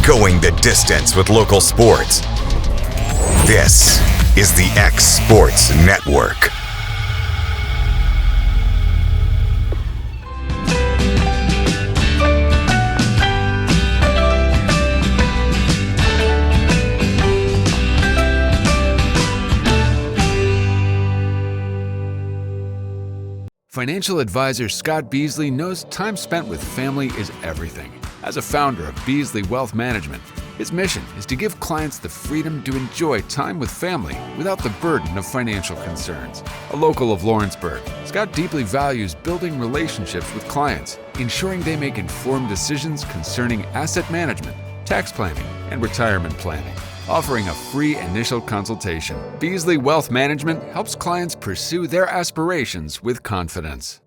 Going the distance with local sports. This is the X Sports Network. Financial advisor Scott Beasley knows time spent with family is everything. As a founder of Beasley Wealth Management, his mission is to give clients the freedom to enjoy time with family without the burden of financial concerns. A local of Lawrenceburg, Scott deeply values building relationships with clients, ensuring they make informed decisions concerning asset management, tax planning, and retirement planning. Offering a free initial consultation, Beasley Wealth Management helps clients pursue their aspirations with confidence.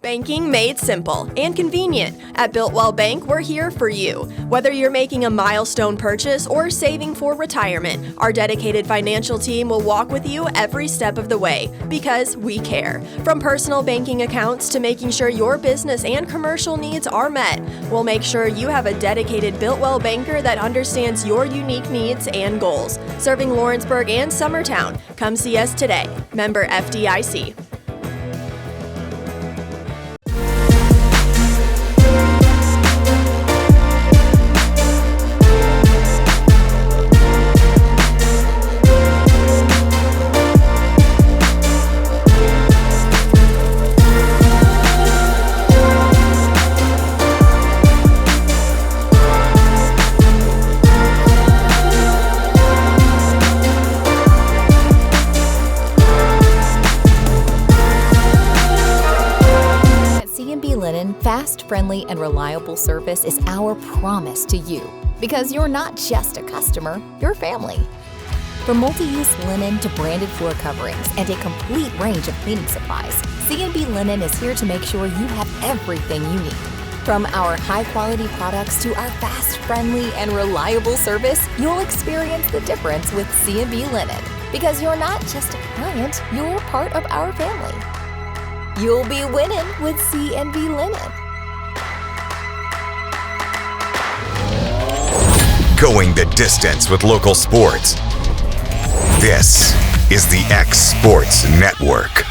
Banking made simple and convenient. At Builtwell Bank, we're here for you. Whether you're making a milestone purchase or saving for retirement, our dedicated financial team will walk with you every step of the way because we care. From personal banking accounts to making sure your business and commercial needs are met, we'll make sure you have a dedicated Builtwell banker that understands your unique needs and goals. Serving Lawrenceburg and Summertown. Come see us today. Member FDIC. C&B Linen, fast, friendly, and reliable service is our promise to you. Because you're not just a customer, you're family. From multi-use linen to branded floor coverings and a complete range of cleaning supplies, C&B Linen is here to make sure you have everything you need. From our high-quality products to our fast, friendly, and reliable service, you'll experience the difference with C&B Linen. Because you're not just a client, you're part of our family. You'll be winning with C&B Linen. Going the distance with local sports. This is the X Sports Network.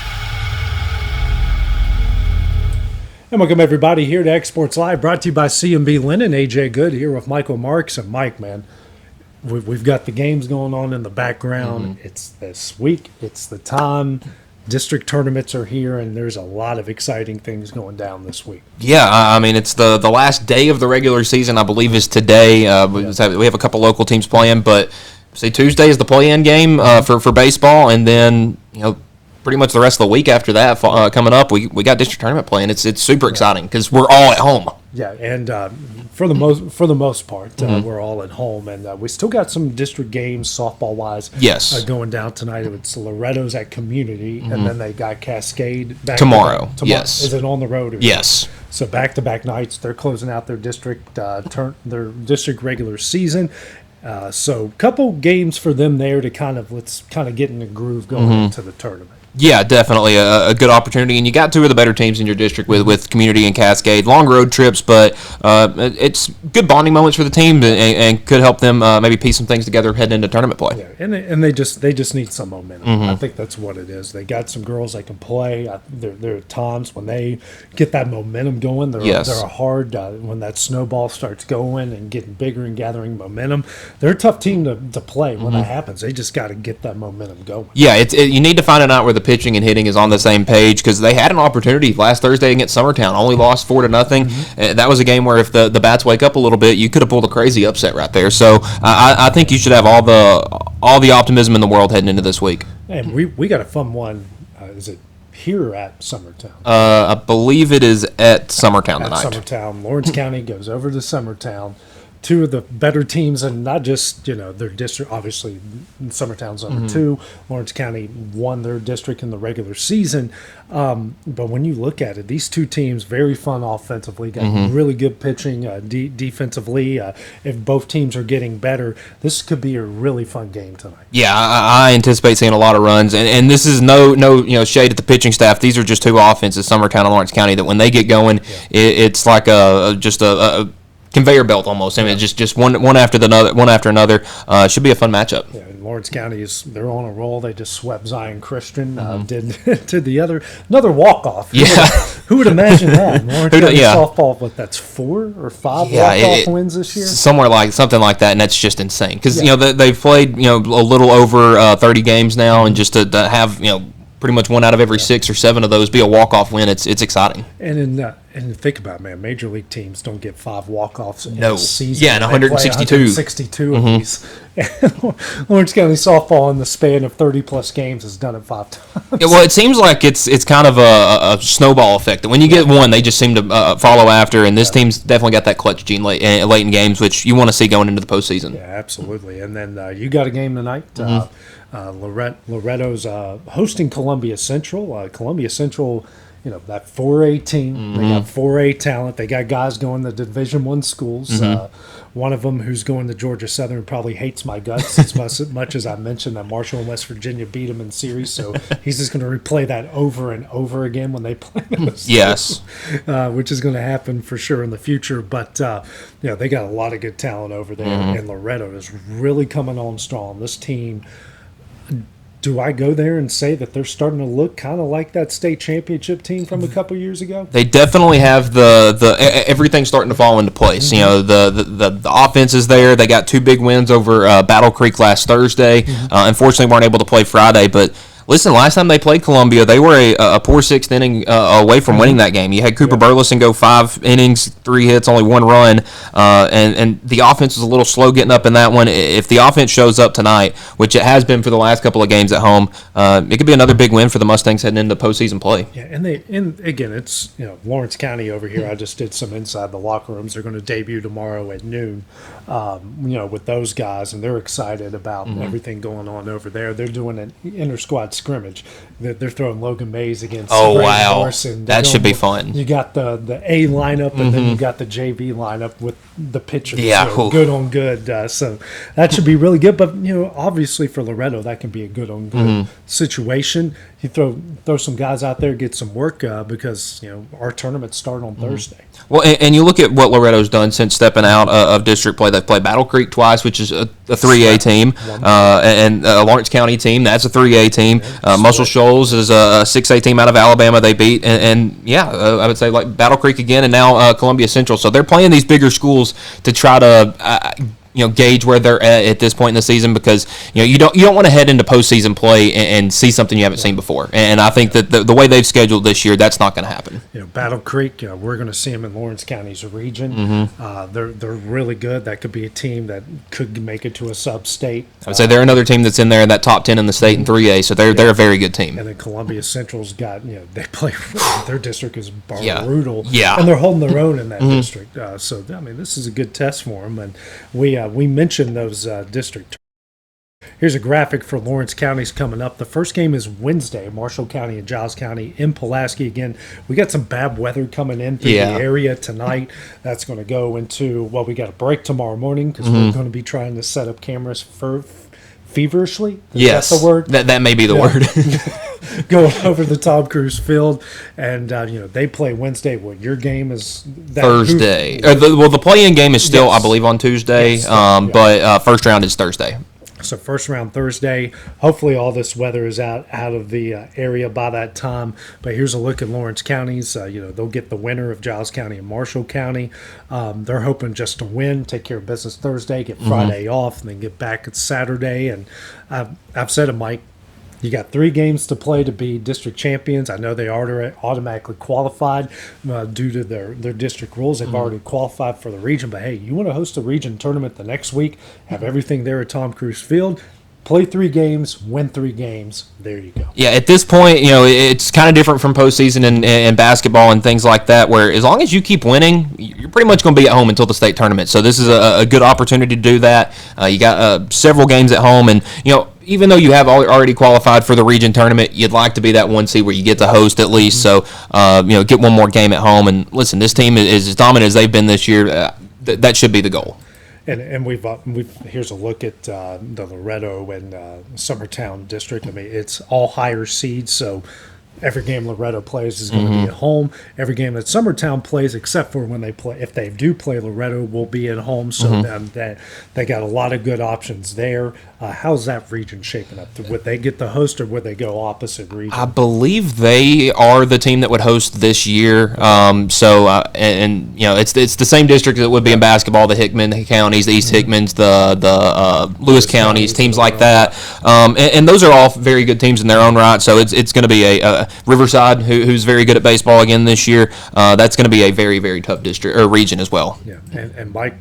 And welcome everybody here to X Sports Live, brought to you by C&B Linen. AJ Good here with Michael Marks. And Mike, man, we've got the games going on in the background. It's this week. It's the time. District tournaments are here, and there's a lot of exciting things going down this week. Yeah, I mean, it's the last day of the regular season, I believe, is today. We have a couple local teams playing, but say Tuesday is the play-in game for baseball, and then pretty much the rest of the week after that coming up, we got district tournament playing. It's super exciting because we're all at home. Yeah, and for the most part, we're all at home, and we still got some district games softball wise. Yes, going down tonight. It's Loretto's at Community, and then they got Cascade back tomorrow. Yes, is it on the road? Yes. So back-to-back nights. They're closing out their district their district regular season. So couple games for them there to let's get in the groove going into the tournament. Yeah, definitely a good opportunity, and you got two of the better teams in your district with Community and Cascade. Long road trips, but it's good bonding moments for the team and could help them maybe piece some things together heading into tournament play. Yeah, and they just need some momentum. I think that's what it is. They got some girls that can play. There are times when they get that momentum going. They're hard when that snowball starts going and getting bigger and gathering momentum. They're a tough team to play when that happens. They just got to get that momentum going. Yeah, you need to find out where the pitching and hitting is on the same page, because they had an opportunity last Thursday against Summertown, only lost 4-0. That was a game where if the bats wake up a little bit, you could have pulled a crazy upset right there. So I think you should have all the optimism in the world heading into this week. And we got a fun one. Is it here or at Summertown? I believe it is at Summertown tonight. Summertown. Lawrence County goes over to Summertown. Two of the better teams, and not just their district. Obviously, Summertown's number two. Lawrence County won their district in the regular season. But when you look at it, these two teams very fun offensively, got really good pitching defensively. If both teams are getting better, this could be a really fun game tonight. Yeah, I anticipate seeing a lot of runs, and this is no shade at the pitching staff. These are just two offenses, Summertown and Lawrence County, that when they get going, it's like just a conveyor belt almost. I mean, just one after another. Should be a fun matchup. Yeah, and Lawrence County they're on a roll. They just swept Zion Christian. Did another walk off. Yeah, who would imagine that? Lawrence County softball. That's 4 or 5 walk-off wins this year. Something like that, and that's just insane because they've played a little over 30 games now, and just to have pretty much 1 out of every 6 or 7 of those be a walk-off win. It's exciting. And think about it, man, major league teams don't get 5 walk-offs in a season. Yeah, and 162. 162 of these. And Lawrence County softball in the span of 30-plus games has done it 5 times. Yeah, well, it seems like it's kind of a snowball effect. That when you get one, they just seem to follow after, and this team's definitely got that clutch gene late in games, which you want to see going into the postseason. Yeah, absolutely. And then you got a game tonight. Loretto's hosting Columbia Central. Columbia Central, that 4A team. They got 4A talent. They got guys going to Division I schools. One of them who's going to Georgia Southern probably hates my guts as much as I mentioned that Marshall and West Virginia beat him in series. So he's just going to replay that over and over again when they play those. Yes. Which is going to happen for sure in the future. But, they got a lot of good talent over there. And Loretto is really coming on strong. This team, do I go there and say that they're starting to look kind of like that state championship team from a couple years ago? They definitely have the everything starting to fall into place. The offense is there. They got 2 big wins over Battle Creek last Thursday. Unfortunately, weren't able to play Friday, but. Listen, last time they played Columbia, they were a poor 6th inning away from winning that game. You had Cooper Burleson go 5 innings, 3 hits, only 1 run, and the offense was a little slow getting up in that one. If the offense shows up tonight, which it has been for the last couple of games at home, it could be another big win for the Mustangs heading into postseason play. Yeah, and again, it's Lawrence County over here. I just did some inside the locker rooms. They're going to debut tomorrow at noon, with those guys, and they're excited about everything going on over there. They're doing an inter-squad scrimmage. They're throwing Logan Mays against Brandon Morrison. That should be fun. You got the A lineup, and then you got the JV lineup with the pitchers. Yeah, good on good. So that should be really good. But obviously for Loretto, that can be a good on good situation. You throw some guys out there, get some work because our tournaments start on Thursday. Well, and you look at what Loretto's done since stepping out of district play. They've played Battle Creek twice, which is a 3A team, and Lawrence County team, that's a 3A team. Muscle Shoals is a 6A team out of Alabama they beat, I would say like Battle Creek again, and now Columbia Central. So they're playing these bigger schools to try to gauge where they're at this point in the season, because you don't want to head into postseason play and see something you haven't seen before. And I think that the way they've scheduled this year, that's not going to happen. Battle Creek, we're going to see them in Lawrence County's region. They're really good. That could be a team that could make it to a sub-state. I would say they're another team that's in there in that top 10 in the state in 3A, so they're a very good team. And then Columbia Central's got, they play, their district is brutal. Yeah. And they're holding their own in that district. So, this is a good test for them. And we mentioned those district. Here's a graphic for Lawrence County's coming up. The first game is Wednesday, Marshall County and Giles County in Pulaski. Again, we got some bad weather coming in through the area tonight. That's going to go into, we got a break tomorrow morning because we're going to be trying to set up cameras feverishly. Yes, that the word? That may be the word. Going over the Tom Cruise Field, and they play Wednesday. Your game is Thursday. The play-in game is still, I believe, on Tuesday. Yes, but first round is Thursday. So first round Thursday. Hopefully all this weather is out of the area by that time. But here's a look at Lawrence counties. They'll get the winner of Giles County and Marshall County. They're hoping just to win, take care of business Thursday, get Friday off, and then get back at Saturday. And I've said to Mike, you got 3 games to play to be district champions. I know they are automatically qualified due to their district rules. They've already qualified for the region. But, hey, you want to host a region tournament the next week, have everything there at Tom Cruise Field, play 3 games, win 3 games. There you go. Yeah, at this point, it's kind of different from postseason and basketball and things like that, where as long as you keep winning, you're pretty much going to be at home until the state tournament. So this is a good opportunity to do that. You got several games at home, and, even though you have already qualified for the region tournament, you'd like to be that 1 seed where you get to host at least. So, get one more game at home. And listen, this team is as dominant as they've been this year. That should be the goal. And we've here's a look at the Loretto and Summertown district. I mean, it's all higher seeds, so every game Loretto plays is going to be at home. Every game that Summertown plays, except for when they play, if they do play Loretto, will be at home. So that they got a lot of good options there. How's that region shaping up? Would they get the host, or would they go opposite region? I believe they are the team that would host this year. And it's the same district that would be in basketball, the Hickman counties, the East Hickmans, the Lewis counties, teams like that. And those are all very good teams in their own right. So it's going to be a Riverside, who's very good at baseball again this year. That's going to be a very, very tough district or region as well. Yeah, and Mike,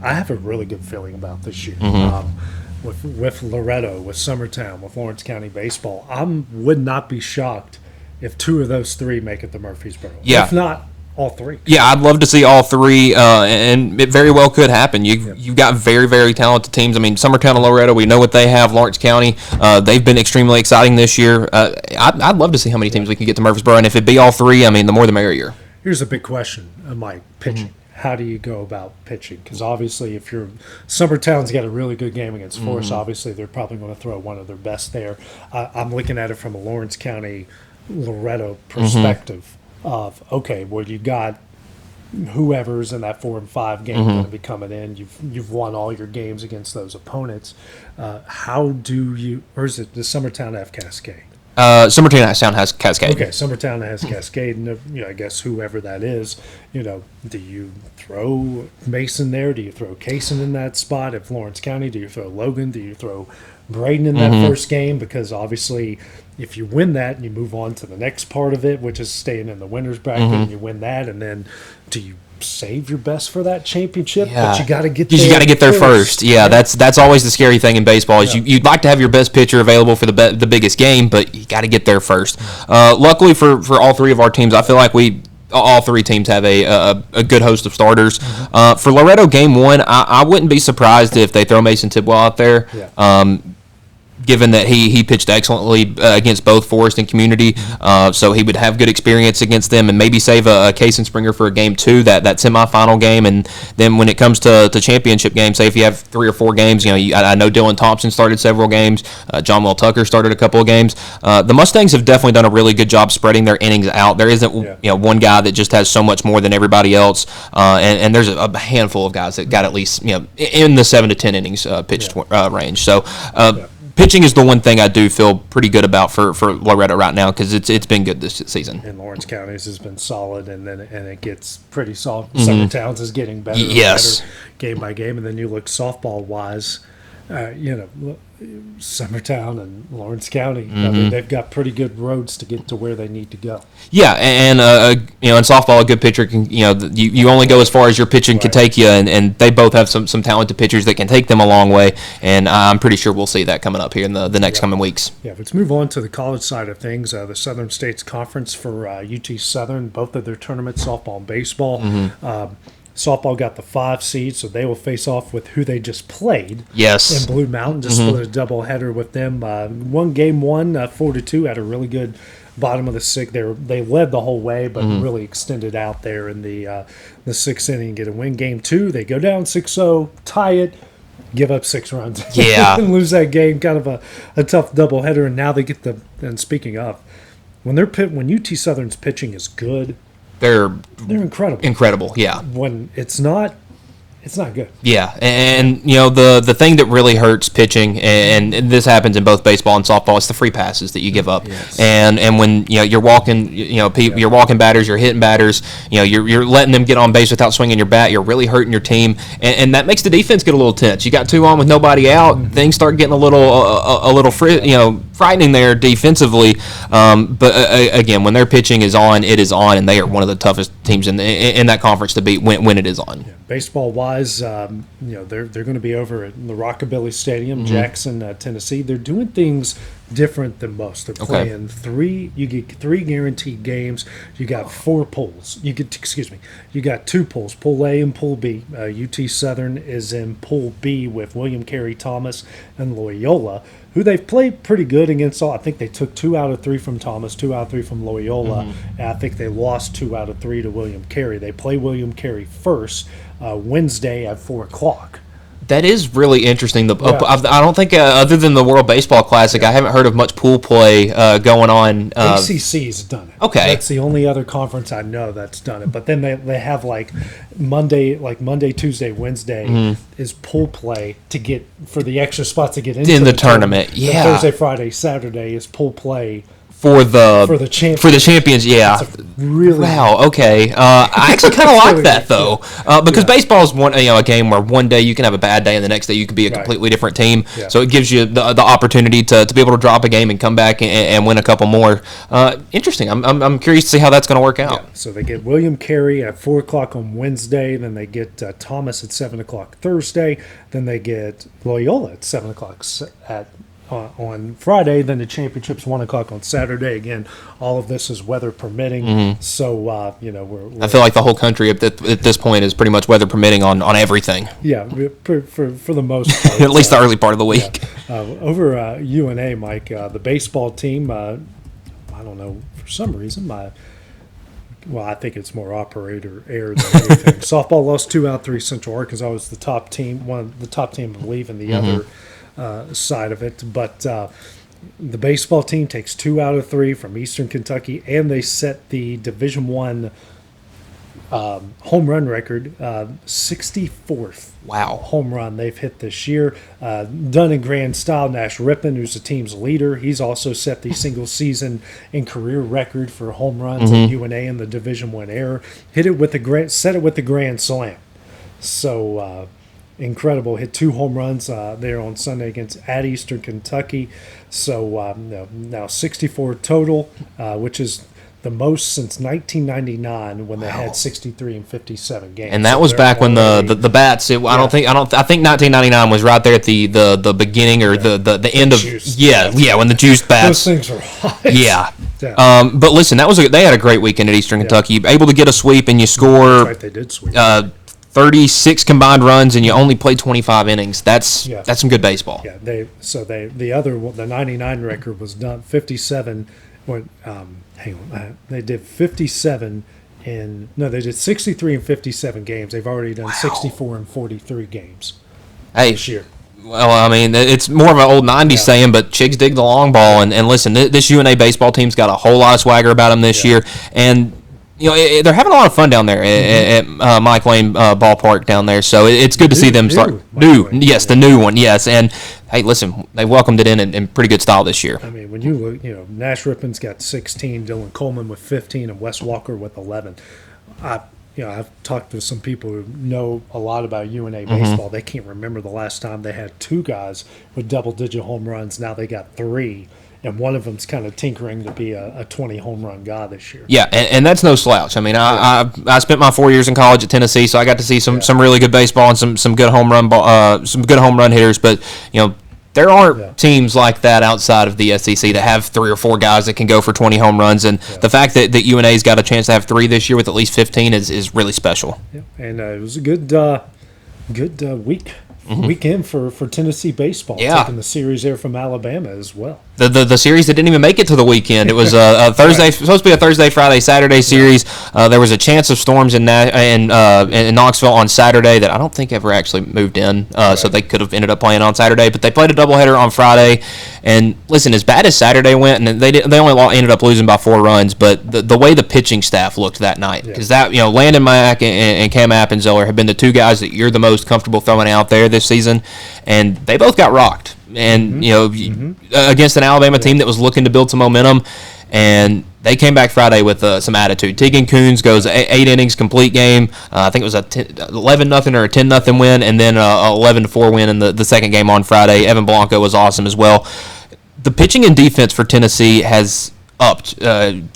I have a really good feeling about this year. With Loretto, with Summertown, with Lawrence County baseball, I would not be shocked if 2 of those 3 make it to Murfreesboro. Yeah. If not, all 3. Yeah, I'd love to see all 3, and it very well could happen. You've got very, very talented teams. I mean, Summertown and Loretto, we know what they have. Lawrence County, they've been extremely exciting this year. I'd love to see how many teams we can get to Murfreesboro, and if it be all 3, I mean, the more the merrier. Here's a big question, Mike, pitching. How do you go about pitching? Because obviously, if Summertown's got a really good game against Forest, obviously they're probably going to throw one of their best there. I'm looking at it from a Lawrence County, Loretto perspective of, okay, well, you got whoever's in that 4 and 5 game going to be coming in. You've won all your games against those opponents. How do you, or is it the Summertown have Cascade? Summertown has Cascade. Okay, Summertown has Cascade, and I guess whoever that is, do you throw Mason there? Do you throw Kaysen in that spot? If Lawrence County, do you throw Logan? Do you throw Braden in that first game? Because obviously, if you win that and you move on to the next part of it, which is staying in the winners bracket, and you win that, and then do you save your best for that championship? Yeah. But you got to get there. You got to get there first. Yeah, that's always the scary thing in baseball is you'd like to have your best pitcher available for the biggest game, but you got to get there first. Luckily for all 3 of our teams, I feel like all 3 teams have a good host of starters. For Loretto game 1, I wouldn't be surprised if they throw Mason Tidwell out there. Yeah. Given that he pitched excellently against both Forest and Community, so he would have good experience against them, and maybe save a Kaysen Springer for a game 2, that semifinal game, and then when it comes to championship games, say if you have 3 or 4 games, I know Dylan Thompson started several games, John Will Tucker started a couple of games. The Mustangs have definitely done a really good job spreading their innings out. There isn't one guy that just has so much more than everybody else, and there's a handful of guys that got at least in the 7 to 10 innings pitched range. So. Pitching is the one thing I do feel pretty good about for Loretto right now because it's been good this season. And Lawrence County's has been solid, and it gets pretty solid. Summertown's is getting better, and better game by game, and then you look softball wise, Summertown and Lawrence County. I mean, they've got pretty good roads to get to where they need to go. Yeah, and in softball, a good pitcher can you only go as far as your pitching can take you, and they both have some talented pitchers that can take them a long way, and I'm pretty sure we'll see that coming up here in the next coming weeks. Yeah, let's move on to the college side of things. The Southern States Conference for UT Southern, both of their tournaments, softball and baseball. Softball got the 5 seed, so they will face off with who they just played. Yes. In Blue Mountain, just split a doubleheader with them. Won game 1, 4-2, had a really good bottom of the 6th. They led the whole way, but really extended out there in the 6th inning and get a win. Game 2, they go down 6-0, tie it, give up 6 runs. Yeah. And lose that game. Kind of a tough doubleheader, and now they get and speaking of, when UT Southern's pitching is good, they're incredible. Incredible, yeah. When it's not good. Yeah, and the thing that really hurts pitching, and this happens in both baseball and softball, it's the free passes that you give up. Yes. And when you're walking, you're walking batters, you're hitting batters, you're letting them get on base without swinging your bat. You're really hurting your team, and that makes the defense get a little tense. You got 2 on with nobody out, things start getting a little frightening there defensively. But again, when their pitching is on, it is on, and they are one of the toughest teams in that conference to beat when it is on. Yeah. Baseball wise, they're going to be over at the Rockabilly Stadium, Jackson, Tennessee. They're doing things different than most. They're playing 3. You get 3 guaranteed games. You got 4 pools. You got 2 pools, Pool A and Pool B. UT Southern is in Pool B with William Carey Thomas and Loyola, who they've played pretty good against. I think they took 2 out of 3 from Thomas, 2 out of 3 from Loyola, and I think they lost 2 out of 3 to William Carey. They play William Carey first Wednesday at 4 o'clock. That is really interesting. Yeah. I don't think, other than the World Baseball Classic, I haven't heard of much pool play going on. ACC's done it. Okay. That's the only other conference I know that's done it. But then they have Monday, Tuesday, Wednesday is pool play to get for the extra spots to get into in the tournament. Yeah. Thursday, Friday, Saturday is pool play for the champions. Yeah. Really? Wow. Okay. I actually kind of like that though, because baseball is a game where one day you can have a bad day and the next day you can be a completely different team. Yeah. So it gives you the opportunity to be able to drop a game and come back and win a couple more. Interesting. I'm curious to see how that's going to work out. Yeah. So they get William Carey at 4:00 on Wednesday. Then they get Thomas at 7:00 Thursday. Then they get Loyola at 7:00 on Friday. Then the championship's 1:00 on Saturday. Again, all of this is weather permitting. So we're I feel like the whole country at this point is pretty much weather permitting on everything. Yeah, for the most part. At least the early part of the week. Over UNA, Mike, the baseball team. I don't know, for some reason I think it's more operator error than anything. Softball lost 2 out of 3. Central Arkansas was the top team, one of the top team, I believe, in the other side of it. But the baseball team takes 2 out of 3 from Eastern Kentucky, and they set the Division I home run record, 64th. Wow. Home run they've hit this year. Done in grand style. Nash Rippon, who's the team's leader, he's also set the single season and career record for home runs at UNA in the Division I era. Set it with the grand slam. So incredible. Hit 2 home runs there on Sunday at Eastern Kentucky. So now 64 total, which is the most since 1999 when they had 63 and 57 games. And that was back when the bats. I think 1999 was right there at the beginning or the end of when the juiced bats. Those things are hot. Yeah. But listen, they had a great weekend at Eastern Kentucky. Able to get a sweep and you score. That's right, they did sweep. 36 combined runs and you only played 25 innings. That's some good baseball. Yeah. The 99 record was done 57. They did 57 they did 63 and 57 games. They've already done 64 and 43 games this year. Well, I mean, it's more of an old 90s saying, but chicks dig the long ball. And listen, this UNA baseball team's got a whole lot of swagger about them this year. And they're having a lot of fun down there at Mike Lane Ballpark down there. So it's good to see them start. The new one, yes. And hey, listen, they welcomed it in pretty good style this year. I mean, when you look, Nash Rippon's got 16, Dylan Coleman with 15, and Wes Walker with 11. I've talked to some people who know a lot about UNA baseball. They can't remember the last time they had 2 guys with double-digit home runs. Now they got 3. And one of them's kind of tinkering to be a 20 home run guy this year. Yeah, and that's no slouch. I mean, I spent my 4 years in college at Tennessee, so I got to see some really good baseball and some good home run hitters. But there aren't teams like that outside of the SEC that have 3 or 4 guys that can go for 20 home runs. And the fact that UNA's got a chance to have 3 this year with at least 15 is really special. Yeah, and it was a good weekend for Tennessee baseball. Taking the series there from Alabama as well. The series that didn't even make it to the weekend. It was a Thursday, supposed to be a Thursday, Friday, Saturday series. There was a chance of storms in Knoxville on Saturday that I don't think ever actually moved in, so they could have ended up playing on Saturday. But they played a doubleheader on Friday. And listen, as bad as Saturday went, and they only ended up losing by 4 runs, but the way the pitching staff looked that night, because Landon Mack and Cam Appenzeller have been the 2 guys that you're the most comfortable throwing out there this season, and they both got rocked. And against an Alabama team that was looking to build some momentum, and they came back Friday with some attitude. Tegan Coons goes 8 innings, complete game. I think it was a 11-0 or a 10-0 win, and then a 11-4 win in the second game on Friday. Evan Blanco was awesome as well. The pitching and defense for Tennessee has upped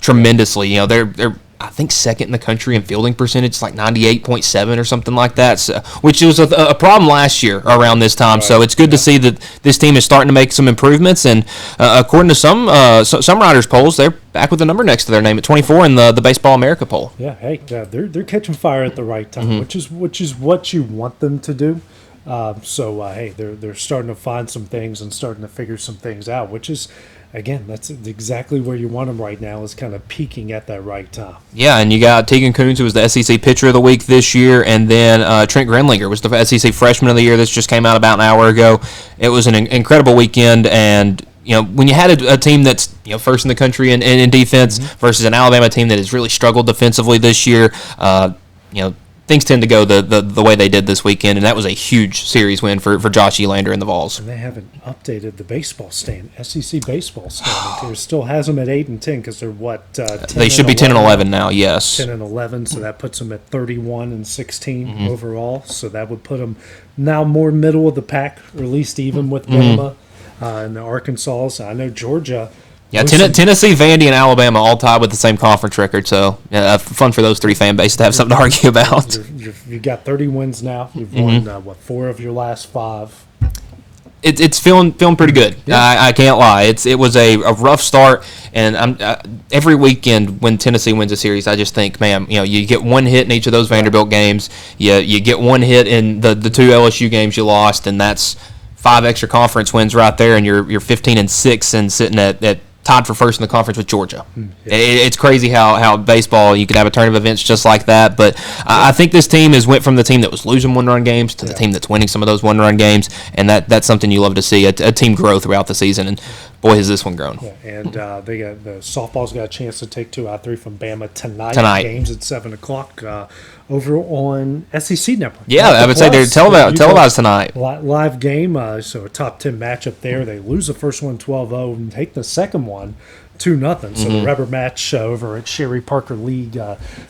tremendously. They're I think second in the country in fielding percentage. It's like 98.7 or something like that, which was a problem last year around this time. Right. So it's good to see that this team is starting to make some improvements. And according to some writers' polls, they're back with the number next to their name at 24 in the Baseball America poll. Yeah, they're catching fire at the right time, which is what you want them to do. They're starting to find some things and starting to figure some things out, which is again, that's exactly where you want them right now, is kind of peaking at that right time. Yeah, and you got Tegan Coons, who was the SEC Pitcher of the Week this year, and then Trent Grenlinger was the SEC Freshman of the Year. This just came out about an hour ago. It was an incredible weekend, and when you had a team that's first in the country in defense versus an Alabama team that has really struggled defensively this year, things tend to go the way they did this weekend, and that was a huge series win for Josh Elander and the Vols. And they haven't updated the baseball stand, SEC baseball standings. There still has them at 8 and 10 because they're 10 they should be 10 and 11 now. Yes, 10 and 11, so that puts them at 31 and 16 overall. So that would put them now more middle of the pack, or at least even with Bama and the Arkansas. So I know Georgia. Yeah, Tennessee, Vandy, and Alabama all tied with the same conference record. So fun for those three fan bases to have something to argue about. You've got 30 wins now. You've won 4 of your last 5. It's feeling pretty good. Yeah. I can't lie. It was a rough start, and every weekend when Tennessee wins a series, I just think, man, you get one hit in each of those Vanderbilt games. You get one hit in the 2 LSU games you lost, and that's 5 extra conference wins right there, and you're 15-6 and sitting at tied for first in the conference with Georgia. It's crazy how baseball, you could have a turn of events just like that. But I think this team went from the team that was losing one-run games to the team that's winning some of those one-run games, and that's something you love to see, a team grow throughout the season. And boy, has this one grown. Yeah, and they got the softball's got a chance to take 2 out of 3 from Bama tonight. Games at 7:00 over on SEC Network. Yeah, I would say they're televised tonight. Live game, so a top 10 matchup there. They lose the first one 12-0 and take the second one 2-0. So the rubber match over at Sherry Parker League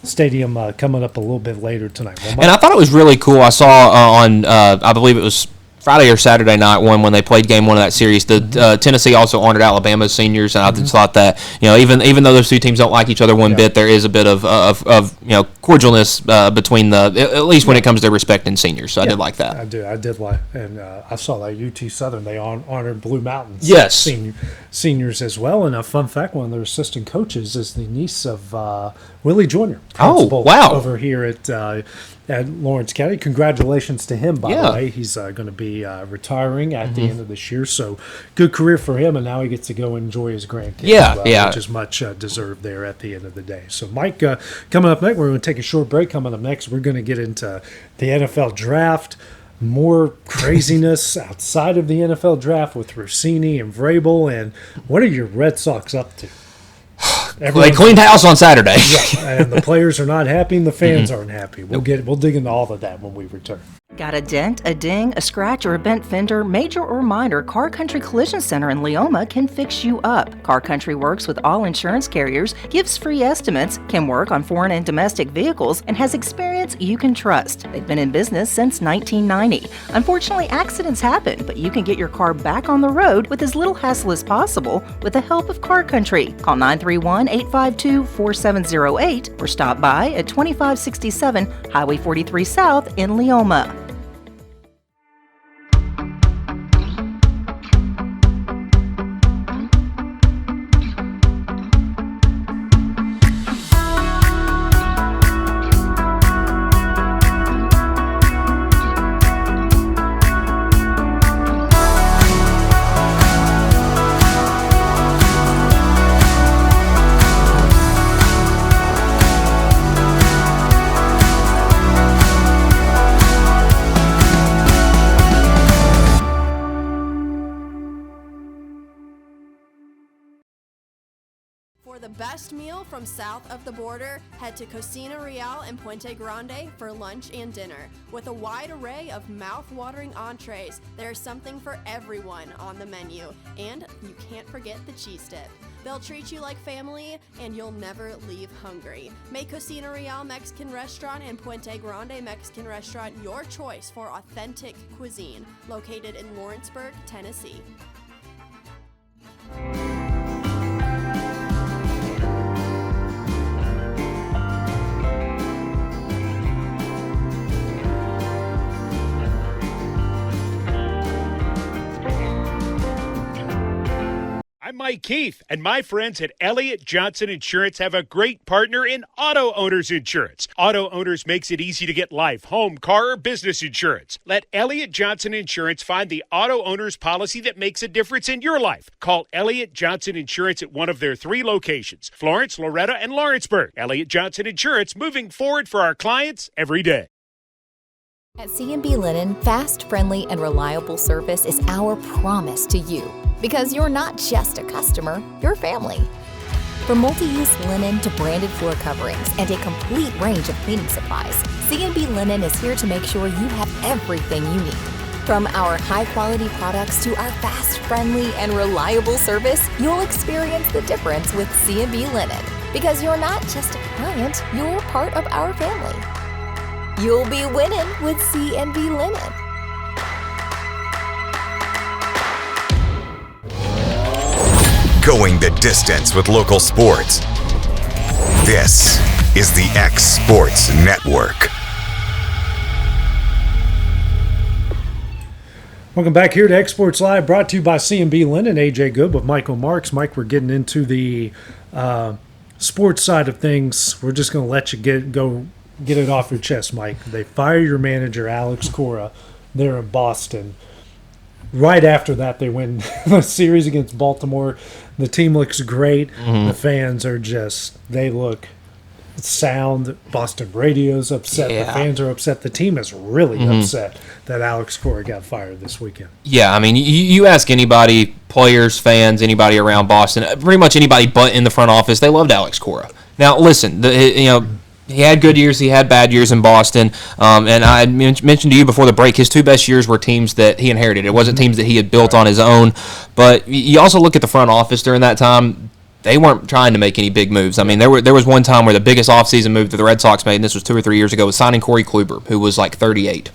Stadium coming up a little bit later tonight. And I thought it was really cool. I saw on, I believe it was Friday or Saturday night when they played game 1 of that series, the Tennessee also honored Alabama's seniors, and I just thought that even though those two teams don't like each other one bit, there is a bit of cordialness between at least when it comes to respecting seniors. So I did like that. I did like, and I saw that UT Southern, they honored Blue Mountains seniors as well. And a fun fact, one of their assistant coaches is the niece of Willie Joyner. Oh, wow! Over here at Lawrence County. Congratulations to him, by the way. He's going to be retiring at the end of this year. So good career for him, and now he gets to go enjoy his grandkids. Which is much deserved there at the end of the day. So, Mike, coming up next, we're going to take a short break. Coming up next, we're going to get into the NFL draft. More craziness outside of the NFL draft with Rossini and Vrabel. And what are your Red Sox up to? They cleaned house on Saturday. And the players are not happy and the fans aren't happy. We'll dig into all of that when we return. Got a dent, a ding, a scratch, or a bent fender? Major or minor, Car Country Collision Center in Leoma can fix you up. Car Country works with all insurance carriers, gives free estimates, can work on foreign and domestic vehicles, and has experience you can trust. They've been in business since 1990. Unfortunately, accidents happen, but you can get your car back on the road with as little hassle as possible with the help of Car Country. Call 931-852-4708 or stop by at 2567 Highway 43 South in Leoma. For the best meal from south of the border, head to Cocina Real in Puente Grande for lunch and dinner. With a wide array of mouth-watering entrees, there's something for everyone on the menu. And you can't forget the cheese dip. They'll treat you like family, and you'll never leave hungry. Make Cocina Real Mexican Restaurant and Puente Grande Mexican Restaurant your choice for authentic cuisine, located in Lawrenceburg, Tennessee. I'm Mike Keith, and my friends at Elliott Johnson Insurance have a great partner in auto owners insurance. Auto owners makes it easy to get life, home, car, or business insurance. Let Elliott Johnson Insurance find the auto owner's policy that makes a difference in your life. Call Elliott Johnson Insurance at one of their 3 locations, Florence, Loretta, and Lawrenceburg. Elliott Johnson Insurance, moving forward for our clients every day. At C&B Linen, fast, friendly, and reliable service is our promise to you. Because you're not just a customer, you're family. From multi-use linen to branded floor coverings and a complete range of cleaning supplies, C&B Linen is here to make sure you have everything you need. From our high-quality products to our fast, friendly, and reliable service, you'll experience the difference with C&B Linen. Because you're not just a client, you're part of our family. You'll be winning with C&B Linen. Going the distance with local sports. This is the X Sports Network. Welcome back here to X Sports Live, brought to you by C&B Linen. AJ Good with Michael Marks. Mike, we're getting into the sports side of things. We're just going to let you get it off your chest, Mike. They fire your manager, Alex Cora, there in Boston. Right after that, they win the series against Baltimore. The team looks great. The fans are they look sound. Boston radio's upset. Yeah. The fans are upset. The team is really upset that Alex Cora got fired this weekend. Yeah, I mean, you ask anybody, players, fans, anybody around Boston, pretty much anybody but in the front office, they loved Alex Cora. Now, listen, he had good years, he had bad years in Boston, and I had mentioned to you before the break, his 2 best years were teams that he inherited. It wasn't teams that he had built on his own, but you also look at the front office during that time. They weren't trying to make any big moves. I mean, there was one time where the biggest offseason move that the Red Sox made, and this was 2 or 3 years ago, was signing Corey Kluber, who was like 38.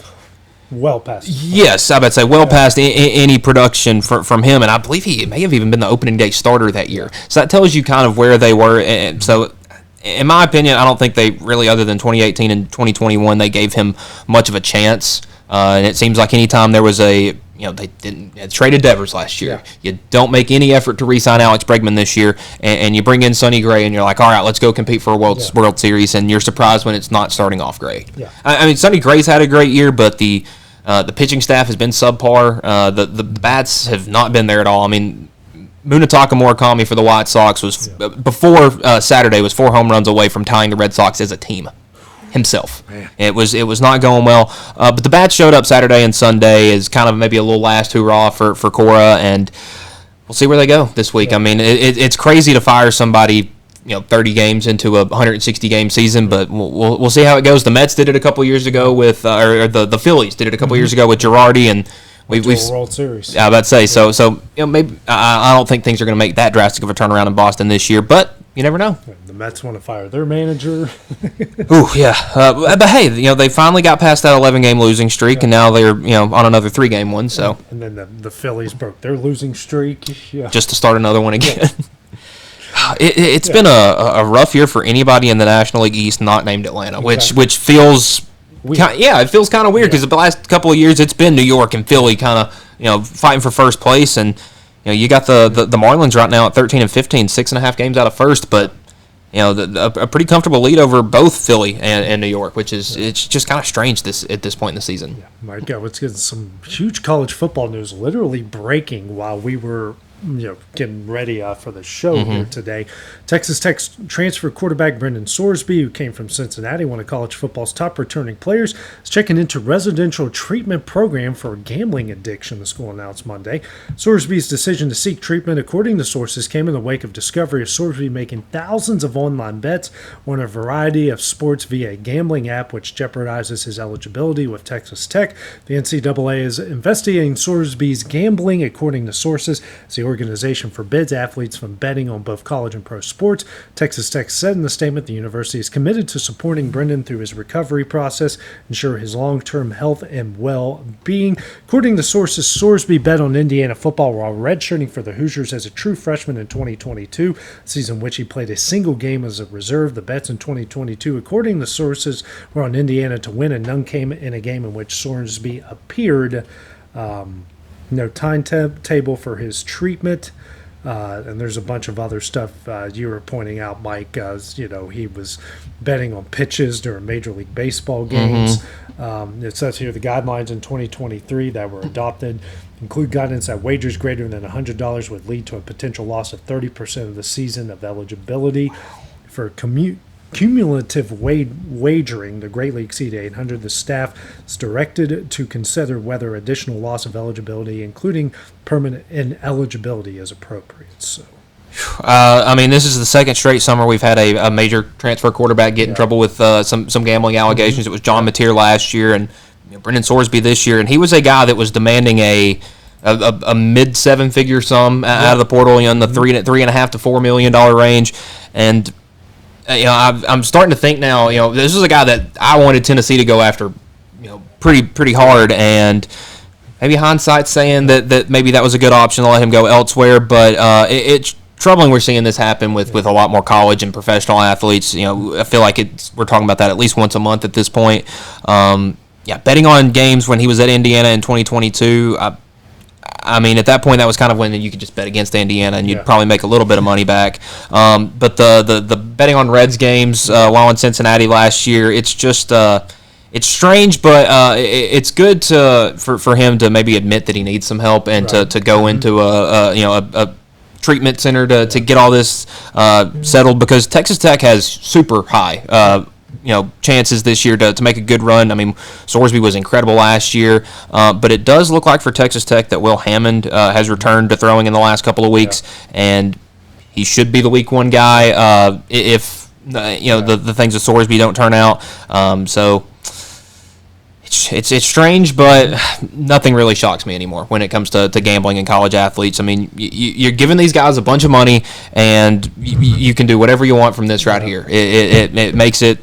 Well past. Yes, I would say past any production from him, and I believe he may have even been the opening day starter that year. So that tells you kind of where they were, and so in my opinion, I don't think they really, other than 2018 and 2021, they gave him much of a chance. And it seems like anytime there was they traded Devers last year. Yeah. You don't make any effort to re-sign Alex Bregman this year, and you bring in Sonny Gray, and you're like, all right, let's go compete for a World Series, and you're surprised when it's not starting off great. Yeah. I mean, Sonny Gray's had a great year, but the pitching staff has been subpar. The bats have not been there at all. I mean, Munetaka Murakami for the White Sox was before Saturday was 4 home runs away from tying the Red Sox as a team himself. Man. It was not going well, but the bats showed up Saturday and Sunday as kind of maybe a little last hurrah for Cora, and we'll see where they go this week. Yeah. I mean, it's crazy to fire somebody 30 games into a 160 game season, but we'll see how it goes. The Mets did it a couple years ago with or the Phillies did it a couple years ago with Girardi, and we've World Series. Yeah, I was about to say so. Maybe I don't think things are going to make that drastic of a turnaround in Boston this year, but you never know. The Mets want to fire their manager. Ooh, yeah. But hey, they finally got past that 11-game losing streak, and now they're on another 3-game one. So. And then the Phillies broke their losing streak. Yeah. Just to start another one again. It's been a rough year for anybody in the National League East not named Atlanta, which feels. It feels kind of weird because the last couple of years it's been New York and Philly kind of fighting for first place, and you got the Marlins right now at 13 and 15, 6.5 games out of first, but a pretty comfortable lead over both Philly and New York, which is it's just kind of strange at this point in the season. Yeah, my God, let's get some huge college football news literally breaking while we were getting ready for the show here today. Texas Tech transfer quarterback Brendan Sorsby, who came from Cincinnati, one of college football's top returning players, is checking into residential treatment program for gambling addiction, the school announced Monday. Sorsby's decision to seek treatment, according to sources, came in the wake of discovery of Sorsby making thousands of online bets on a variety of sports via a gambling app, which jeopardizes his eligibility with Texas Tech. The NCAA is investigating Sorsby's gambling, according to sources, as the organization forbids athletes from betting on both college and pro sports. Texas Tech said in the statement the university is committed to supporting Brendan through his recovery process, ensure his long-term health and well-being. According to sources, Sorsby bet on Indiana football while redshirting for the Hoosiers as a true freshman in 2022, a season in which he played a single game as a reserve. The bets in 2022, according to sources, were on Indiana to win, and none came in a game in which Sorsby appeared. No timetable for his treatment. And there's a bunch of other stuff you were pointing out, Mike. He was betting on pitches during Major League Baseball games. It says here the guidelines in 2023 that were adopted include guidance that wagers greater than $100 would lead to a potential loss of 30% of the season of eligibility. For cumulative wagering, the greatly exceed 800. The staff is directed to consider whether additional loss of eligibility, including permanent ineligibility, is appropriate. So, this is the second straight summer we've had a major transfer quarterback get in trouble with some gambling allegations. It was John Mateer last year, and Brendan Sorsby this year, and he was a guy that was demanding a mid seven-figure sum out of the portal, in the $3.5 to $4 million range, and I'm starting to think now. This is a guy that I wanted Tennessee to go after, pretty hard, and maybe hindsight's saying that maybe that was a good option to let him go elsewhere, but it's troubling we're seeing this happen with a lot more college and professional athletes. I feel like we're talking about that at least once a month at this point. Betting on games when he was at Indiana in 2022, at that point, that was kind of when you could just bet against Indiana and you'd probably make a little bit of money back. But the betting on Reds games while in Cincinnati last year, it's just it's strange, but it's good for him to maybe admit that he needs some help and to go into a treatment center to get all this settled, because Texas Tech has super high chances this year to make a good run. Sorsby was incredible last year, but it does look like for Texas Tech that Will Hammond has returned to throwing in the last couple of weeks, and he should be the week one guy if the things of Sorsby don't turn out. So it's strange, but nothing really shocks me anymore when it comes to gambling and college athletes. You're giving these guys a bunch of money, and you can do whatever you want from this right here. It makes it.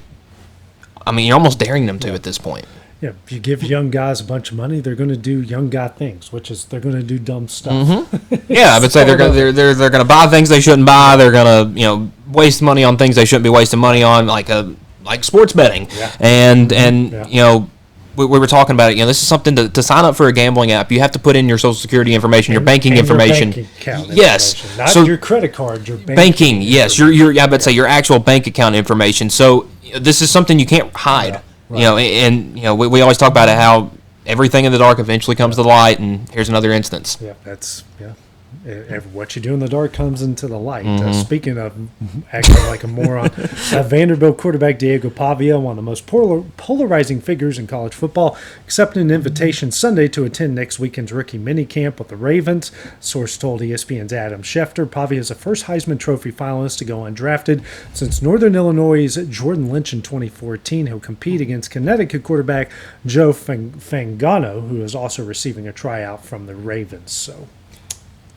You're almost daring them to at this point. Yeah, if you give young guys a bunch of money, they're going to do young guy things, which is they're going to do dumb stuff. Yeah, I would say they're going to buy things they shouldn't buy. They're going to waste money on things they shouldn't be wasting money on, like sports betting. Yeah. We were talking about it. This is something to sign up for a gambling app. You have to put in your Social Security information, your banking information. Your bank account yes, not your credit card. Your banking. Yes, I would say your actual bank account information. So this is something you can't hide. Yeah, right. We always talk about it, how everything in the dark eventually comes to the light, and here's another instance. Yeah, what you do in the dark comes into the light. Speaking of acting like a moron, Vanderbilt quarterback Diego Pavia, one of the most polarizing figures in college football, accepted an invitation Sunday to attend next weekend's rookie minicamp with the Ravens. Source told ESPN's Adam Schefter Pavia is the first Heisman Trophy finalist to go undrafted since Northern Illinois' Jordan Lynch in 2014. He'll compete against Connecticut quarterback Joe Fangano, who is also receiving a tryout from the Ravens. So.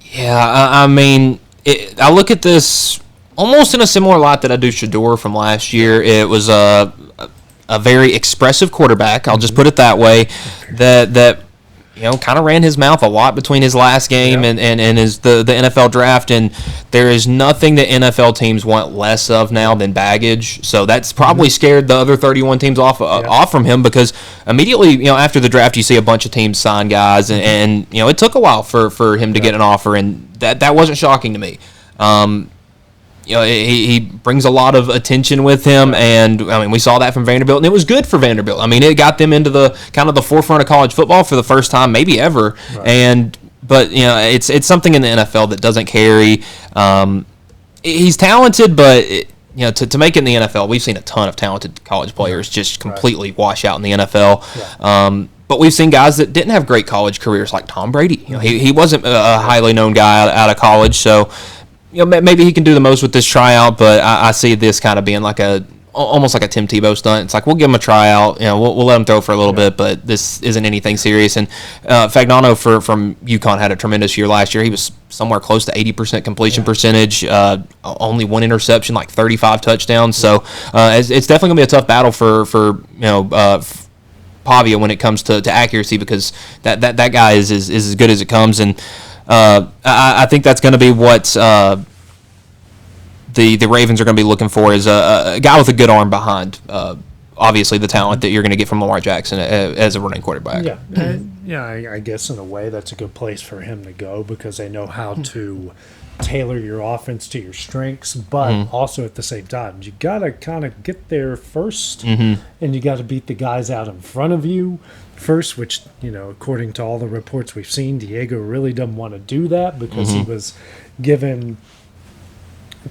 Yeah, I look at this almost in a similar light that I do Shador from last year. It was a very expressive quarterback, I'll just put it that way, that kind of ran his mouth a lot between his last game and the NFL draft, and there is nothing that NFL teams want less of now than baggage. So that's probably scared the other 31 teams off from him, because immediately after the draft you see a bunch of teams sign guys, and it took a while for him to get an offer, and that wasn't shocking to me. He brings a lot of attention with him, and we saw that from Vanderbilt, and it was good for Vanderbilt. It got them into the kind of the forefront of college football for the first time, maybe ever. Right. But it's something in the NFL that doesn't carry. He's talented, but to make it in the NFL, we've seen a ton of talented college players just completely wash out in the NFL. Yeah. But we've seen guys that didn't have great college careers, like Tom Brady. He wasn't a highly known guy out of college, so. Maybe he can do the most with this tryout, but I see this kind of being almost like a Tim Tebow stunt. It's like, we'll give him a tryout, we'll let him throw for a little bit, but this isn't anything serious. And Fagnano from UConn had a tremendous year last year. He was somewhere close to 80% completion percentage, only one interception, like 35 touchdowns. So it's definitely gonna be a tough battle for Pavia when it comes to accuracy, because that guy is as good as it comes. And I think that's going to be what the Ravens are going to be looking for, is a guy with a good arm behind, obviously, the talent that you're going to get from Lamar Jackson as a running quarterback. Yeah, I guess in a way that's a good place for him to go, because they know how to tailor your offense to your strengths, but also at the same time, you got to kind of get there first, and you got to beat the guys out in front of you first, which, according to all the reports we've seen, Diego really doesn't want to do that because he was given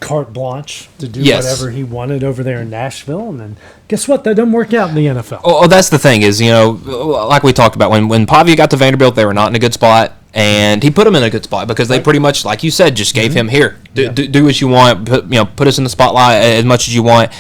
carte blanche to do whatever he wanted over there in Nashville, and then guess what? That doesn't work out in the NFL. Oh, that's the thing is, like we talked about, when Pavia got to Vanderbilt, they were not in a good spot, and he put them in a good spot because they pretty much, like you said, just gave him, here, do what you want, put us in the spotlight as much as you want.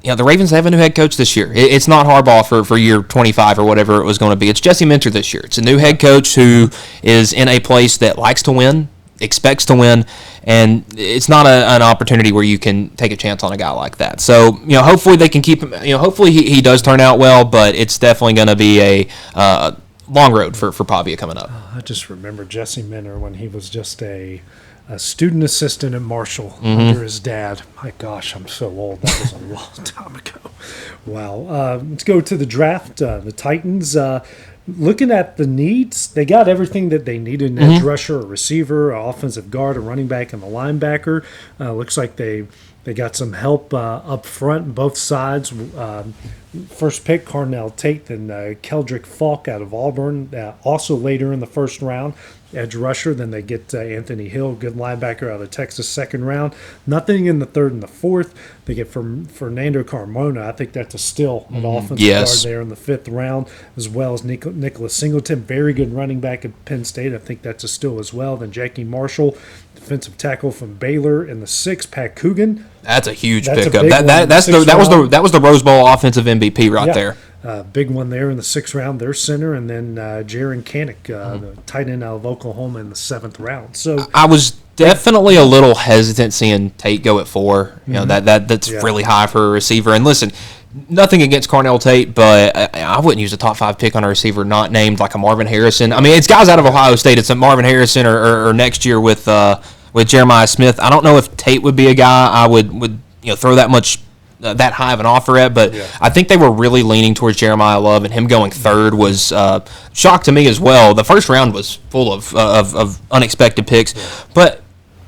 The Ravens have a new head coach this year. It's not Harbaugh for year 25 or whatever it was going to be. It's Jesse Minter this year. It's a new head coach who is in a place that likes to win, expects to win, and it's not an opportunity where you can take a chance on a guy like that. So, hopefully they can keep him, hopefully he does turn out well, but it's definitely going to be a long road for Pavia coming up. I just remember Jesse Minter when he was just a student assistant at Marshall under his dad. My gosh, I'm so old. That was a long time ago. Wow. Let's go to the draft. The Titans, looking at the needs, they got everything that they needed: an edge rusher, a receiver, an offensive guard, a running back, and a linebacker. Looks like they got some help up front on both sides. First pick, Carnell Tate, and Keldrick Falk out of Auburn. Also later in the first round, edge rusher. Then they get Anthony Hill, good linebacker out of Texas, second round. Nothing in the third and the fourth. They get from Fernando Carmona. I think that's a steal, an offensive guard there in the fifth round, as well as Nicholas Singleton, very good running back at Penn State. I think that's a steal as well. Then Jackie Marshall, defensive tackle from Baylor in the sixth. Pat Coogan. That's a huge pickup. That was the Rose Bowl offensive MVP right there. Big one there in the sixth round, their center, and then Jaron Kanik, the tight end out of Oklahoma in the seventh round. So I was definitely a little hesitant seeing Tate go at 4. That's really high for a receiver. And listen, nothing against Carnell Tate, but I wouldn't use a top 5 pick on a receiver not named like a Marvin Harrison. I mean, it's guys out of Ohio State. It's a Marvin Harrison or next year with Jeremiah Smith. I don't know if Tate would be a guy I would throw that much. That high of an offer at, but I think they were really leaning towards Jeremiah Love, and him going third was shock to me as well. The first round was full of unexpected picks, but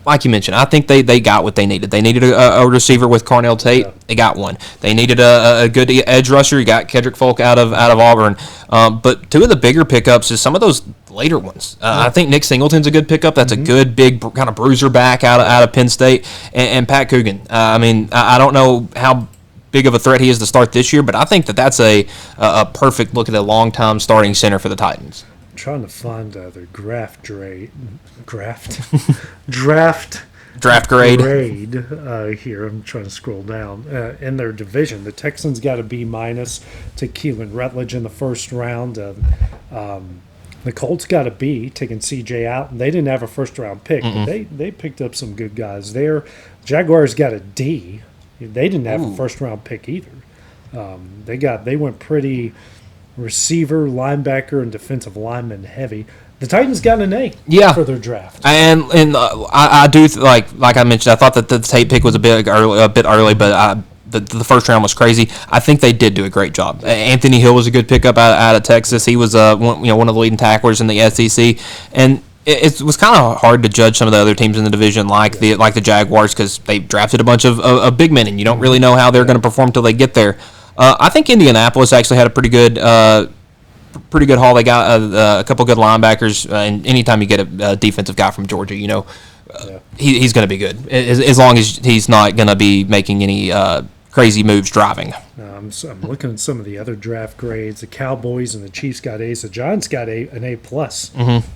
like you mentioned, I think they got what they needed. They needed a receiver with Carnell Tate. They got one. They needed a good edge rusher. You got Kedrick Folk out of Auburn. But two of the bigger pickups is some of those later ones. I think Nick Singleton's a good pickup. That's a good, big kind of bruiser back out of Penn State. And Pat Coogan. I don't know how big of a threat he is to start this year, but I think that's a perfect look at a long-time starting center for the Titans. I'm trying to find the draft grade here. I'm trying to scroll down. In their division, the Texans got a B- to Keelan Rutledge in the first round. The Colts got a B, taking CJ out, and they didn't have a first-round pick. But they picked up some good guys there. Jaguars got a D. They didn't have a first-round pick either. They went pretty receiver, linebacker, and defensive lineman heavy. The Titans got an A for their draft. And I do like I mentioned, I thought that the Tate pick was a bit early, but the first round was crazy. I think they did do a great job. Anthony Hill was a good pickup out of Texas. He was one of the leading tacklers in the SEC, and it was kind of hard to judge some of the other teams in the division, like the Jaguars, because they drafted a bunch of big men, and you don't really know how they're going to perform till they get there. I think Indianapolis actually had a pretty good haul. They got a couple good linebackers, and anytime you get a defensive guy from Georgia, he's going to be good, as long as he's not going to be making any crazy moves driving. So I'm looking at some of the other draft grades. The Cowboys and the Chiefs got A's. The Giants got an A+.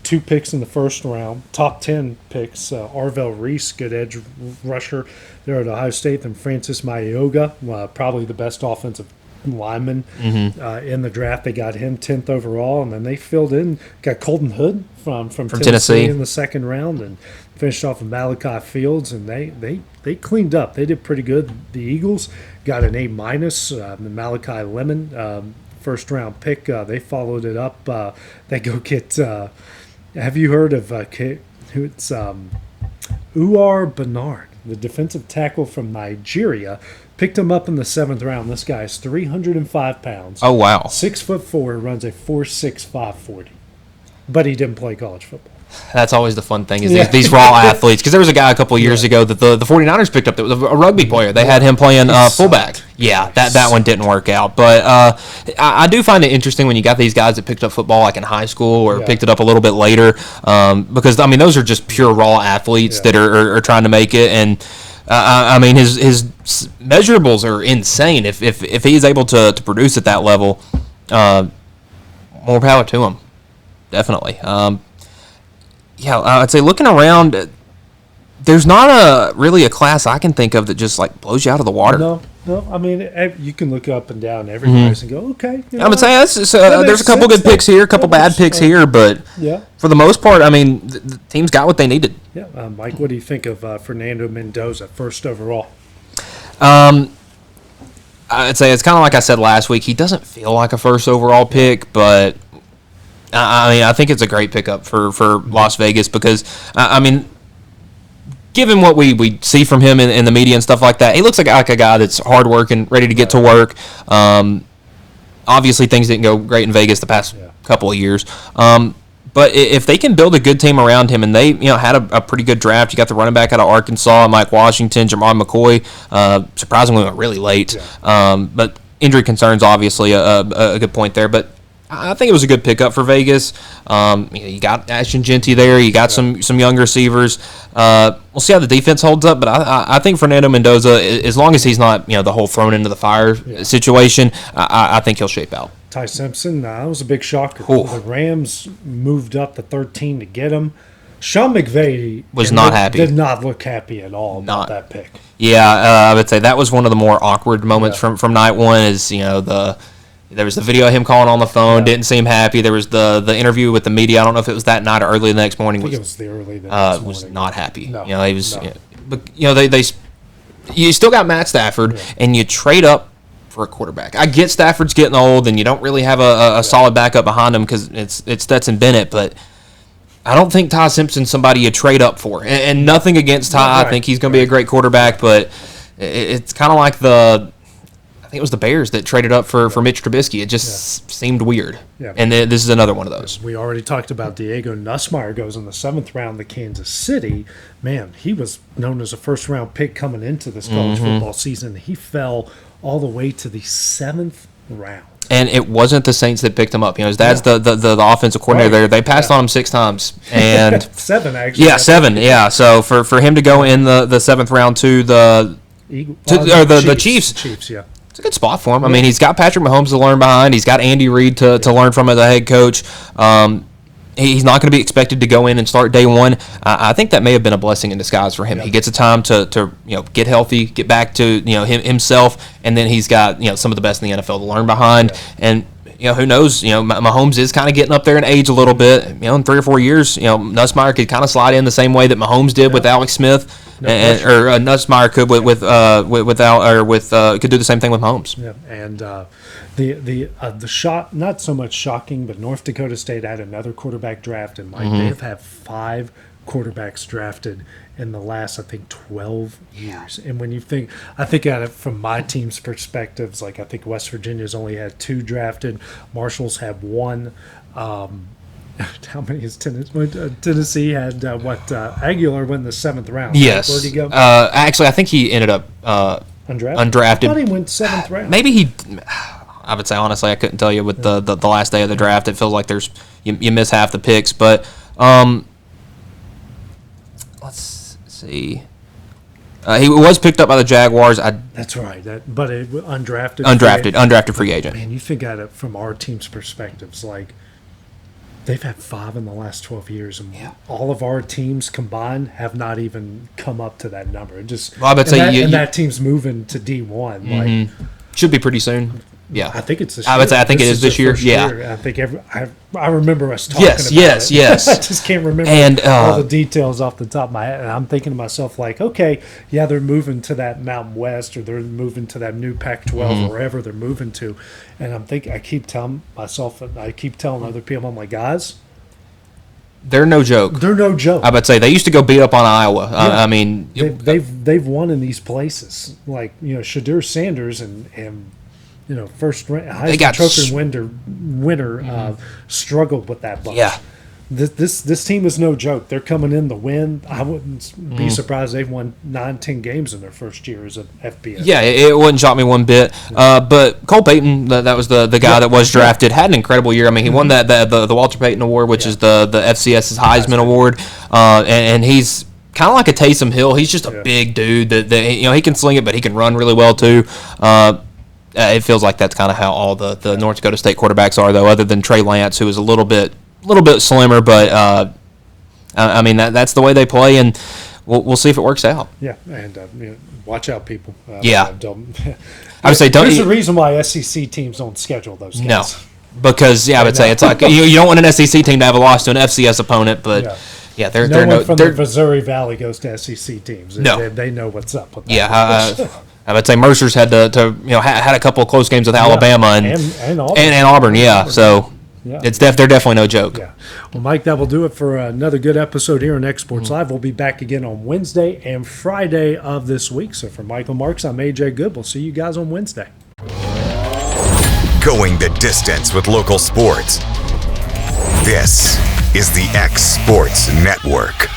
2 picks in the first round. Top 10 picks. Arvell Reese, good edge rusher there at Ohio State. Then Francis Mayoga, probably the best offensive lineman in the draft. They got him 10th overall, and then they filled in, got Colton Hood from Tennessee in the second round, and finished off with Malachi Fields, and they cleaned up. They did pretty good. The Eagles got an A-. The Malachi Lemon, first round pick. They followed it up. They go get. Have you heard of it's Uar Bernard, the defensive tackle from Nigeria? Picked him up in the 7th round. This guy is 305 pounds. Oh wow! 6'4", runs a 4.65 40. But he didn't play college football. That's always the fun thing is these raw athletes. Because there was a guy a couple of years ago that the 49ers picked up that was a rugby player. They had him playing fullback. Yeah, that one didn't work out. But I do find it interesting when you got these guys that picked up football like in high school or picked it up a little bit later, because I mean those are just pure raw athletes that are trying to make it. And I mean his measurables are insane. If he's able to produce at that level, more power to him. Definitely. Yeah, I'd say looking around, there's not really a class I can think of that just like blows you out of the water. No. I mean, you can look up and down every place and go, okay. I would say there's a couple good picks here, a couple bad picks here, but for the most part, I mean, the team's got what they needed. Yeah, Mike, what do you think of Fernando Mendoza, first overall? I'd say it's kind of like I said last week. He doesn't feel like a first overall pick, but I mean, I think it's a great pickup for Las Vegas because, I mean, given what we see from him in the media and stuff like that, he looks like a guy that's hardworking, ready to get to work. Obviously, things didn't go great in Vegas the past couple of years. But if they can build a good team around him, and they had a pretty good draft, you got the running back out of Arkansas, Mike Washington, Jamar McCoy, surprisingly went really late. But injury concerns, obviously, a good point there. But I think it was a good pickup for Vegas. You got Ashton Genty there. You got some young receivers. We'll see how the defense holds up, but I think Fernando Mendoza, as long as he's not the whole thrown into the fire situation, I think he'll shape out. Ty Simpson, that was a big shocker. The Rams moved up to 13 to get him. Sean McVay was not happy. Did not look happy at all about that pick. Yeah, I would say that was one of the more awkward moments from night one. Is there was the video of him calling on the phone, didn't seem happy. There was the interview with the media. I don't know if it was that night or early the next morning. I think it was the early the next morning. Was not happy. No, he was. No. But you still got Matt Stafford, and you trade up for a quarterback. I get Stafford's getting old, and you don't really have a solid backup behind him because it's Stetson Bennett, but I don't think Ty Simpson's somebody you trade up for. And nothing against Ty. I think he's going to be a great quarterback, but it's kind of like I think it was the Bears that traded up for Mitch Trubisky. It just seemed weird. Yeah. And this is another one of those. We already talked about Diego Nussmeier goes in the 7th round to Kansas City. Man, he was known as a first-round pick coming into this college football season. He fell all the way to the 7th round. And it wasn't the Saints that picked him up. His dad's the offensive coordinator there. They passed on him 6 times. And 7, actually. Yeah, 7. Yeah, so for him to go in the 7th round to the Chiefs. Chiefs, yeah. It's a good spot for him. I mean, he's got Patrick Mahomes to learn behind. He's got Andy Reid to learn from as a head coach. He's not going to be expected to go in and start day one. I think that may have been a blessing in disguise for him. He gets a time to get healthy, get back to himself, and then he's got some of the best in the NFL to learn behind. And who knows? Mahomes is kind of getting up there in age a little bit. In 3 or 4 years, Nussmeier could kind of slide in the same way that Mahomes did with Alex Smith. Or Nussmeier could could do the same thing with Mahomes. Yeah, and the shot, not so much shocking, but North Dakota State had another quarterback draft, and they have had 5 quarterbacks drafted in the last, I think, 12 years. And when you think, I think at it from my team's perspectives, like I think West Virginia's only had 2 drafted, Marshall's had 1. How many is Tennessee? Tennessee had Aguilar win the 7th round. Yes. Where'd he go? Actually, I think he ended up undrafted. I thought he went 7th round. Maybe he. I would say honestly, I couldn't tell you with the last day of the draft. It feels like you miss half the picks, but let's see. He was picked up by the Jaguars. That's right. But undrafted. Undrafted free agent. Man, you think at it from our team's perspectives, like. They've had 5 in the last 12 years, and all of our teams combined have not even come up to that number. It just that team's moving to D1. Like should be pretty soon. Yeah, I think it's this year. I would say I think it is this year. Yeah, I think I remember us talking about it. Yes. I just can't remember all the details off the top of my head. And I'm thinking to myself, like, okay, yeah, they're moving to that Mountain West, or they're moving to that new Pac-12, wherever they're moving to. And I'm thinking, I keep telling myself, and I keep telling other people, I'm like, guys, they're no joke. They're no joke. I would say they used to go beat up on Iowa. Yeah. I mean, they've won in these places, like Shadur Sanders and first Heisman Trophy winner struggled with that bunch. Yeah. This team is no joke. They're coming in to win. I wouldn't be surprised they've won 9-10 games in their first year as an FBS. Yeah, it wouldn't shock me one bit. But Cole Payton, that was the guy that was drafted, had an incredible year. I mean, he won the Walter Payton Award, which is the FCS's Heisman Award, and he's kind of like a Taysom Hill. He's just a big dude that he can sling it, but he can run really well too. It feels like that's kind of how all the North Dakota State quarterbacks are, though, other than Trey Lance, who is a little bit slimmer, but I mean that's the way they play, and we'll see if it works out. Yeah, and watch out, people. I would say don't. There's a reason why SEC teams don't schedule those games. No, because I would say it's like you don't want an SEC team to have a loss to an FCS opponent, but they're no one from the Missouri Valley goes to SEC teams. No, they know what's up with that. Yeah. I would say Mercer's had had a couple of close games with Alabama and Auburn. And Auburn, so they're definitely no joke. Yeah. Well, Mike, that will do it for another good episode here on Exports Live. We'll be back again on Wednesday and Friday of this week. So for Michael Marks, I'm AJ Good. We'll see you guys on Wednesday. Going the distance with local sports. This is the X Sports Network.